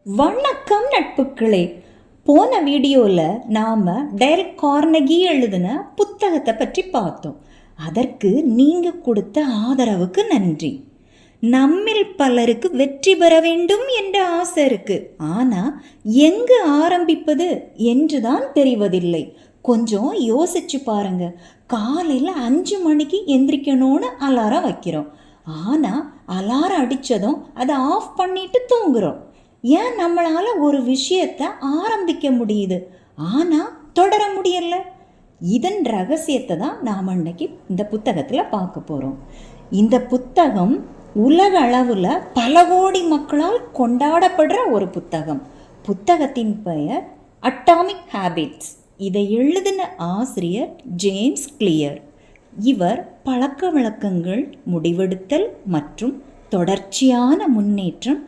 வணக்கம் நட்புகளே. போன வீடியோவில் நாம் டேல் கார்னகி எழுதின புத்தகத்தை பற்றி பார்த்தோம். அதற்கு நீங்கள் கொடுத்த ஆதரவுக்கு நன்றி. நம்மில் பலருக்கு வெற்றி பெற வேண்டும் என்ற ஆசை இருக்கு. ஆனால் எங்கு ஆரம்பிப்பது என்று தான் தெரிவதில்லை. கொஞ்சம் யோசிச்சு பாருங்க. காலையில் 5 மணிக்கு எந்திரிக்கணும்னு அலாரம் வைக்கிறோம். ஆனால் அலாரம் அடித்ததும் அதை ஆஃப் பண்ணிட்டு தூங்குறோம். ஏன் நம்மளால் ஒரு விஷயத்தை ஆரம்பிக்க முடியுது, ஆனால் தொடர முடியல? இதன் ரகசியத்தை தான் நாம் இன்னைக்கு இந்த புத்தகத்தில் பார்க்க போகிறோம். இந்த புத்தகம் உலக அளவில் பல கோடி மக்களால் கொண்டாடப்படுற ஒரு புத்தகம். புத்தகத்தின் பெயர் அட்டாமிக் ஹேபிட்ஸ். இதை எழுதின ஆசிரியர் ஜேம்ஸ் கிளியர். இவர் பழக்க வழக்கங்கள், முடிவெடுத்தல் மற்றும் தொடர்ச்சியான முன்னேற்றம்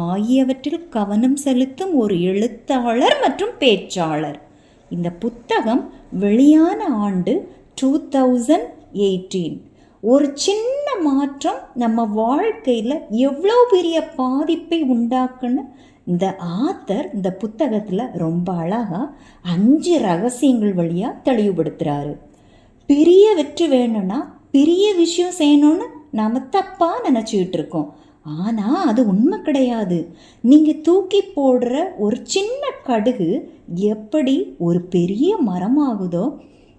ஆகியவற்றில் கவனம் செலுத்தும் ஒரு எழுத்தாளர் மற்றும் பேச்சாளர். இந்த புத்தகம் வெளியான ஆண்டு 2018. ஒரு சின்ன மாற்றம் நம்ம வாழ்க்கையில் எவ்வளோ பெரிய பாதிப்பை உண்டாக்குன்னு இந்த ஆத்தர் இந்த புத்தகத்தில் ரொம்ப அழகாக 5 ரகசியங்கள் வழியாக தெளிவுபடுத்துகிறாரு. பெரிய வெற்றி வேணும்னா பெரிய விஷயம் செய்யணும்னு நாம் தப்பாக நினச்சிக்கிட்டு இருக்கோம். ஆனால் அது உண்மை கிடையாது. நீங்கள் தூக்கி போடுற ஒரு சின்ன கடுகு எப்படி ஒரு பெரிய மரமாகுதோ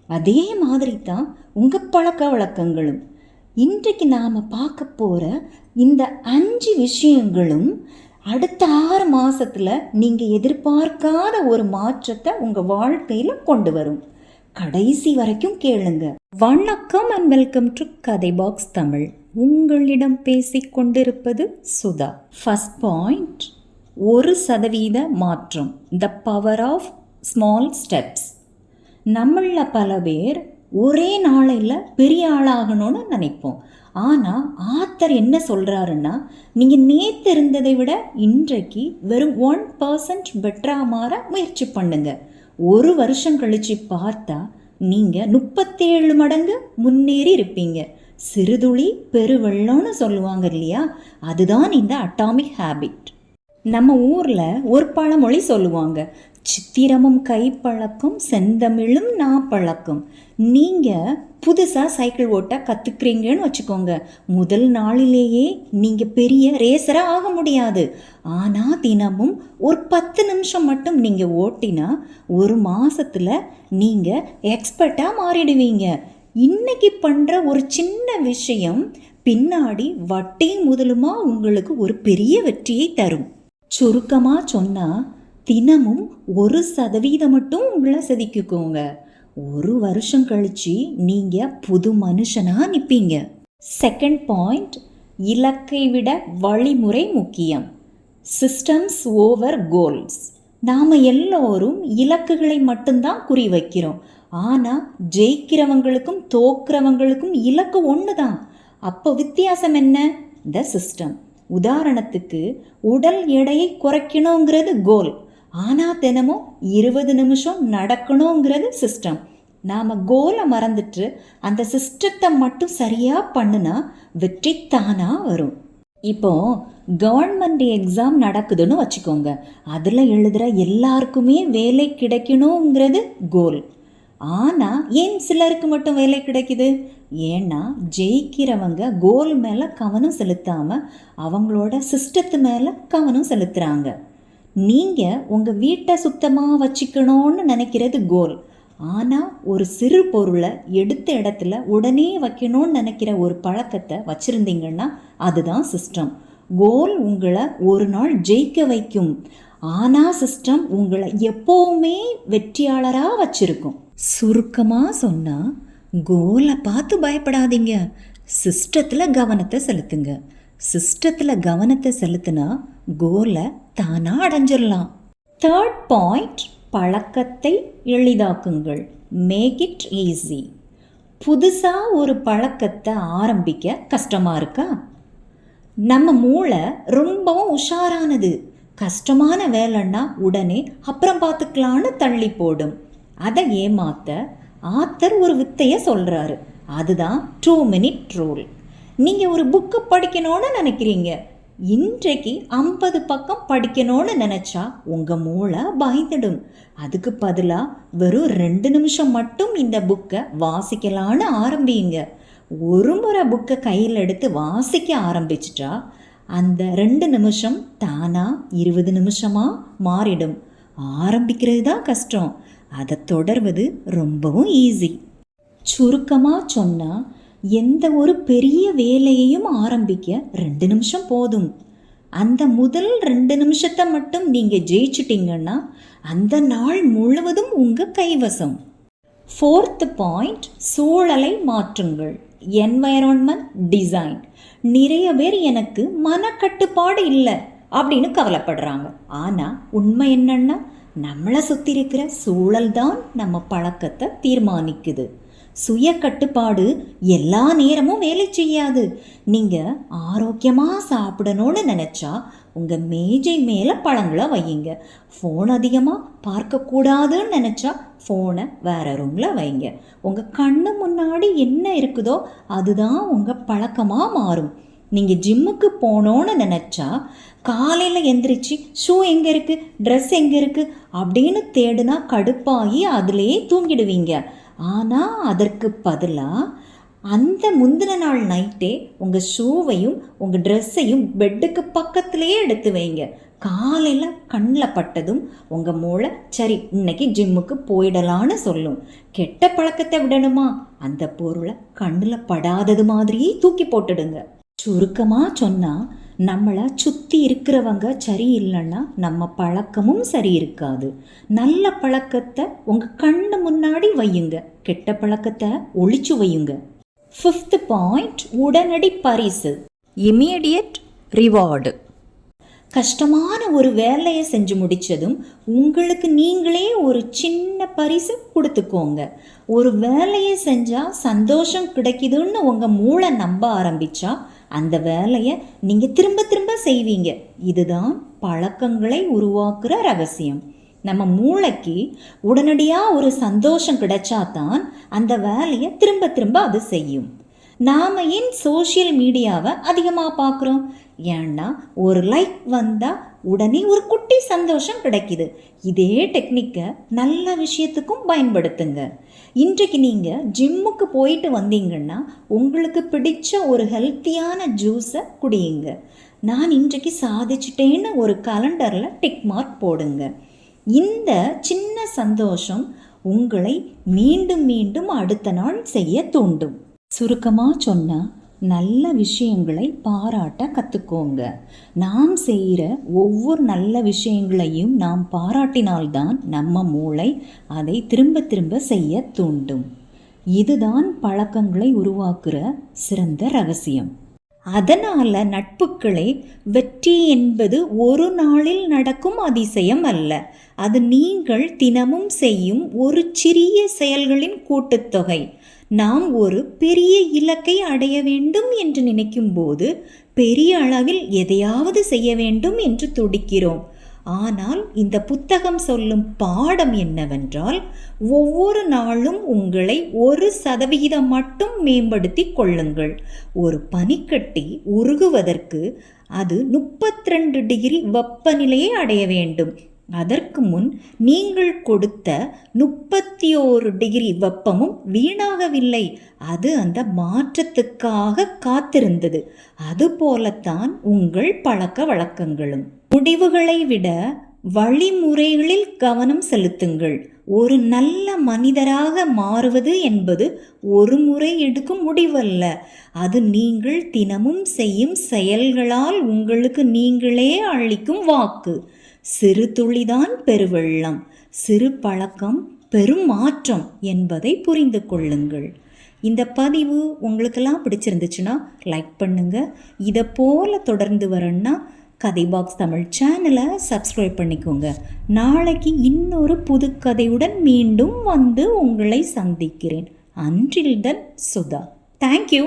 அதே மாதிரி தான் உங்கள் பழக்க வழக்கங்களும். இன்றைக்கு நாம் பார்க்க போகிற இந்த 5 விஷயங்களும் அடுத்த 6 மாதத்தில் நீங்கள் எதிர்பார்க்காத ஒரு மாற்றத்தை உங்கள் வாழ்க்கையில் கொண்டு வரும். கடைசி வரைக்கும் கேளுங்க. வணக்கம் and welcome to Kathai Box Tamil. உங்களிடம் பேசிக்கொண்டிருப்பது சுதா. ஃபர்ஸ்ட் பாயிண்ட், 1% மாற்றம். The power of small steps. நம்மள பல பேர் ஒரே நாளையில் பெரிய ஆளாகணும்னு நினைப்போம். ஆனால் ஆத்தர் என்ன சொல்கிறாருன்னா, நீங்கள் நேற்று இருந்ததை விட இன்றைக்கு வெறும் 1% பெட்டராக மாற முயற்சி பண்ணுங்க. 1 வருஷம் கழித்து பார்த்தா நீங்கள் 37 மடங்கு முன்னேறி இருப்பீங்க. சிறுதுளி பெருவெள்ளம்னு சொல்லுவாங்க இல்லையா, அதுதான் இந்த அட்டாமிக் ஹேபிட். நம்ம ஊரில் ஒரு பழமொழி சொல்லுவாங்க, சித்திரமும் கைப்பழக்கம் செந்தமிழும் நாப்பழக்கம். நீங்கள் புதுசாக சைக்கிள் ஓட்ட கற்றுக்குறீங்கன்னு வச்சுக்கோங்க. முதல் நாளிலேயே நீங்கள் பெரிய ரேசராக ஆக முடியாது. ஆனால் தினமும் ஒரு 10 நிமிஷம் மட்டும் நீங்கள் ஓட்டினா 1 மாதத்தில் நீங்கள் எக்ஸ்பர்ட்டாக மாறிடுவீங்க. இன்னைக்கு பண்ணுற ஒரு சின்ன விஷயம் பின்னாடி வட்டி முதலுமா உங்களுக்கு ஒரு பெரிய வெற்றியை தரும். சுருக்கமாக சொன்னால், தினமும் 1% மட்டும் உங்களை செதுக்கிக்கோங்க. 1 வருஷம் கழிச்சு நீங்கள் புது மனுஷனாக நிற்பீங்க. செகண்ட் பாயிண்ட், இலக்கை விட வழிமுறை முக்கியம். Systems over goals. நாம் எல்லோரும் இலக்குகளை மட்டும்தான் குறி வைக்கிறோம். ஆனால் ஜெயிக்கிறவங்களுக்கும் தோக்கிறவங்களுக்கும் இலக்கு ஒன்று தான். அப்போ வித்தியாசம் என்ன? The system. உதாரணத்துக்கு, உடல் எடையை குறைக்கணுங்கிறது கோல். ஆனால் தினமும் 20 நிமிஷம் நடக்கணுங்கிறது சிஸ்டம். நாம் கோலை மறந்துட்டு அந்த சிஸ்டத்தை மட்டும் சரியாக பண்ணுனா வெற்றி தானாக வரும். இப்போ கவர்மெண்ட் எக்ஸாம் நடக்குதுன்னு வச்சுக்கோங்க. அதில் எழுதுகிற எல்லாருக்குமே வேலை கிடைக்கணுங்கிறது கோல். ஆனால் ஏன் சிலருக்கு மட்டும் வேலை கிடைக்குது? ஏன்னா ஜெயிக்கிறவங்க கோல் மேலே கவனம் செலுத்தாமல் அவங்களோட சிஸ்டத்து மேலே கவனம் செலுத்துகிறாங்க. நீங்கள் உங்கள் வீட்டை சுத்தமாக வச்சுக்கணும்னு நினைக்கிறது கோல். ஆனால் ஒரு சிறு பொருளை எடுத்த இடத்துல உடனே வைக்கணும்னு நினைக்கிற ஒரு பழக்கத்தை வச்சுருந்தீங்கன்னா அதுதான் சிஸ்டம். கோல் உங்களை ஒரு நாள் ஜெயிக்க வைக்கும். ஆனால் சிஸ்டம் உங்களை எப்போவுமே வெற்றியாளராக வச்சுருக்கும். சுருக்கமாக சொன்னால், கோலை பார்த்து பயப்படாதீங்க, சிஸ்டத்தில் கவனத்தை செலுத்துங்க. சிஸ்டத்தில் கவனத்தை செலுத்தினா கோலை தானாக அடைஞ்சிடலாம். தேர்ட் பாயிண்ட், பழக்கத்தை எளிதாக்குங்கள். Make it easy. புதுசாக ஒரு பழக்கத்தை ஆரம்பிக்க கஷ்டமாக இருக்கா? நம்ம மூளை ரொம்பவும் உஷாரானது. கஷ்டமான வேலைன்னா உடனே அப்புறம் பார்த்துக்கலான்னு தள்ளி போடும். அதை ஏமாத்த ஆத்தர் ஒரு வித்தையை சொல்கிறாரு. அதுதான் 2 minute ரூல். நீங்கள் ஒரு புக்கு படிக்கணும்னு நினைக்கிறீங்க. இன்றைக்கு 50 பக்கம் படிக்கணும்னு நினச்சா உங்கள் மூளை பயந்துடும். அதுக்கு பதிலாக வெறும் 2 நிமிஷம் மட்டும் இந்த புக்கை வாசிக்கலான்னு ஆரம்பிங்க. ஒரு முறை புக்கை கையில் எடுத்து வாசிக்க ஆரம்பிச்சிட்டா அந்த 2 நிமிஷம் தானாக 20 நிமிஷமாக மாறிடும். ஆரம்பிக்கிறது தான் கஷ்டம், அதை தொடர்வது ரொம்பவும் ஈஸி. சுருக்கமாக சொன்னால் எந்த ஒரு பெரிய வேலையையும் ஆரம்பிக்க 2 நிமிஷம் போதும். அந்த முதல் 2 நிமிஷத்தை மட்டும் நீங்கள் ஜெயிச்சிட்டிங்கன்னா அந்த நாள் முழுவதும் உங்கள் கைவசம். 4th பாயிண்ட், சூழலை மாற்றுங்கள். Environment design. நிறைய பேர் எனக்கு மனக்கட்டுப்பாடு இல்லை அப்படின்னு கவலைப்படுறாங்க. ஆனால் உண்மை என்னன்னா, நம்மளை சுற்றி இருக்கிற சூழல் தான் நம்ம பழக்கத்தை தீர்மானிக்குது. சுய கட்டுப்பாடு எல்லா நேரமும் வேலை செய்யாது. நீங்கள் ஆரோக்கியமாக சாப்பிடணும்னு நினச்சா உங்கள் மேஜை மேலே பழங்களை வையுங்க. ஃபோன் அதிகமாக பார்க்கக்கூடாதுன்னு நினச்சா ஃபோனை வேறு ரூமில் வைங்க. உங்கள் கண்ணு முன்னாடி என்ன இருக்குதோ அதுதான் உங்கள் பழக்கமாக மாறும். நீங்கள் ஜிம்முக்கு போகணுன்னு நினச்சா காலையில் எந்திரிச்சு ஷூ எங்கே இருக்குது, ட்ரெஸ் எங்கே இருக்குது அப்படின்னு தேடுனா கடுப்பாகி அதிலே தூங்கிடுவீங்க. ஆனால் அதற்கு பதிலாக அந்த முந்தின நாள் நைட்டே உங்கள் ஷூவையும் உங்கள் ட்ரெஸ்ஸையும் பெட்டுக்கு பக்கத்துலேயே எடுத்து வைங்க. காலையில் கண்ணில் பட்டதும் உங்கள் மூளை சரி இன்னைக்கு ஜிம்முக்கு போயிடலான்னு சொல்லும். கெட்ட பழக்கத்தை விடணுமா, அந்த பொருளை கண்ணில் படாதது மாதிரியே தூக்கி போட்டுடுங்க. சுருக்கமாக சொன்னால் நம்மளை சுற்றி இருக்கிறவங்க சரியில்லைன்னா நம்ம பழக்கமும் சரி இருக்காது. நல்ல பழக்கத்தை உங்கள் கண்ணு முன்னாடி வையுங்க, கெட்ட பழக்கத்தை ஒழிச்சு வையுங்க. 5th பாயிண்ட், உடனடி பரிசு. Immediate reward. கஷ்டமான ஒரு வேலையை செஞ்சு முடித்ததும் உங்களுக்கு நீங்களே ஒரு சின்ன பரிசு கொடுத்துக்கோங்க. ஒரு வேலையை செஞ்சால் சந்தோஷம் கிடைக்குதுன்னு உங்கள் மூளை நம்ப ஆரம்பித்தா அந்த வேலையை நீங்கள் திரும்ப திரும்ப செய்வீங்க. இதுதான் பழக்கங்களை உருவாக்குற ரகசியம். நம்ம மூளைக்கு உடனடியாக ஒரு சந்தோஷம் கிடைச்சாதான் அந்த வேலையை திரும்ப திரும்ப அது செய்யும். நாம் ஏன் சோஷியல் மீடியாவை அதிகமாக பார்க்குறோம்? ஏன்னா ஒரு லைக் வந்தால் உடனே ஒரு குட்டி சந்தோஷம் கிடைக்குது. இதே டெக்னிக்கை நல்ல விஷயத்துக்கும் பயன்படுத்துங்க. இன்றைக்கு நீங்கள் ஜிம்முக்கு போயிட்டு வந்தீங்கன்னா உங்களுக்கு பிடிச்ச ஒரு ஹெல்த்தியான ஜூஸை குடியுங்க. நான் இன்றைக்கு சாதிச்சிட்டேன்னு ஒரு கலண்டரில் டிக் மார்க் போடுங்க. இந்த சின்ன சந்தோஷம் உங்களை மீண்டும் மீண்டும் அடுத்த நாள் செய்ய தூண்டும். சுருக்கமாக சொன்னால் நல்ல விஷயங்களை பாராட்ட கற்றுக்கோங்க. நாம் செய்கிற ஒவ்வொரு நல்ல விஷயங்களையும் நாம் பாராட்டினால்தான் நம்ம மூளை அதை திரும்ப திரும்ப செய்ய தூண்டும். இதுதான் பழக்கங்களை உருவாக்குற சிறந்த ரகசியம். அதனால் நட்புகளே, வெற்றி என்பது ஒரு நாளில் நடக்கும் அதிசயம் அல்ல. அது நீங்கள் தினமும் செய்யும் ஒரு சிறிய செயல்களின் கூட்டுத்தொகை. நாம் ஒரு பெரிய இலக்கை அடைய வேண்டும் என்று நினைக்கும் போது பெரிய அளவில் எதையாவது செய்ய வேண்டும் என்று துடிக்கிறோம். ஆனால் இந்த புத்தகம் சொல்லும் பாடம் என்னவென்றால், ஒவ்வொரு நாளும் உங்களை 1% மட்டும் மேம்படுத்தி கொள்ளுங்கள். ஒரு பனிக்கட்டி உருகுவதற்கு அது 32 டிகிரி வெப்பநிலையை அடைய வேண்டும். அதற்கு முன் நீங்கள் கொடுத்த 31 டிகிரி வெப்பமும் வீணாகவில்லை. அது அந்த மாற்றத்துக்காக காத்திருந்தது. அதுபோலத்தான் உங்கள் பழக்க வழக்கங்களும். முடிவுகளை விட வழிமுறைகளில் கவனம் செலுத்துங்கள். ஒரு நல்ல மனிதராக மாறுவது என்பது ஒரு முறை எடுக்கும் முடிவல்ல. அது நீங்கள் தினமும் செய்யும் செயல்களால் உங்களுக்கு நீங்களே அளிக்கும் வாக்கு. சிறு துளிதான் பெருவெள்ளம், சிறு பழக்கம் பெரும் மாற்றம் என்பதை புரிந்து கொள்ளுங்கள். இந்த பதிவு உங்களுக்கெல்லாம் பிடிச்சிருந்துச்சுன்னா லைக் பண்ணுங்கள். இதை போல் தொடர்ந்து வரேன்னா கதை பாக்ஸ் தமிழ் சேனலை சப்ஸ்கிரைப் பண்ணிக்கோங்க. நாளைக்கு இன்னொரு புது கதையுடன் மீண்டும் வந்து உங்களை சந்திக்கிறேன். அன்றில் தென் சுதா. தேங்க்யூ.